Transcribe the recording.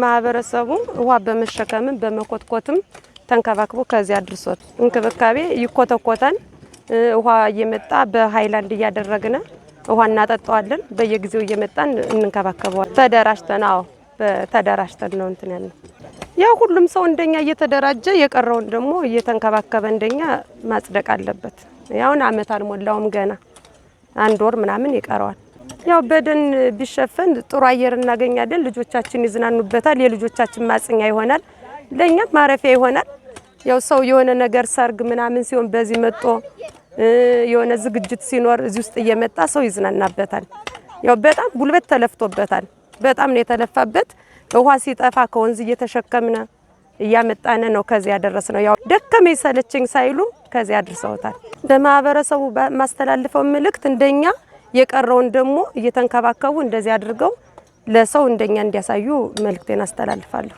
ማህበረሰቡ ውሃ በመሸከምም በመኮትኮትም ተንከባክቦ ከዚያ አድርሶት እንክብካቤ ይኮተኮታል። ውሃ እየመጣ በሃይላንድ እያደረግነ ውሃ እናጠጣዋለን። በየጊዜው እየመጣን እንንከባከበዋለን። ተደራጅተን ነው እንትን ያለው። ያው ሁሉም ሰው እንደኛ እየተደራጀ የቀረውን ደግሞ እየተንከባከበ እንደኛ ማጽደቅ አለበት። ያውን አመት አልሞላውም ገና 1 ወር ምናምን ይቀረዋል። ያው በደን ቢሸፈን ጥሩ አየር እናገኛለን። ልጆቻችን ይዝናኑበታል። የልጆቻችን ማጽኛ ይሆናል። ለኛም ማረፊያ ይሆናል። ያው ሰው የሆነ ነገር ሰርግ ምናምን ሲሆን በዚህ መጥቶ የሆነ ዝግጅት ሲኖር እዚህ ውስጥ እየመጣ ሰው ይዝናናበታል። ያው በጣም ጉልበት ተለፍቶበታል። በጣም ነው የተለፋበት። ውሃ ሲጠፋ ከወንዝ እየተሸከምነ እያመጣነ ነው ከዚህ ያደረስነው። ያው ደከመኝ ሰለቸኝ ሳይሉ ከዚህ አድርሰውታል። ለማህበረሰቡ ማስተላልፈው መልእክት እንደኛ የቀረውን ደግሞ እየተንከባከቡ እንደዚህ አድርገው ለሰው እንደኛ እንዲያሳዩ መልእክቴን አስተላልፋለሁ።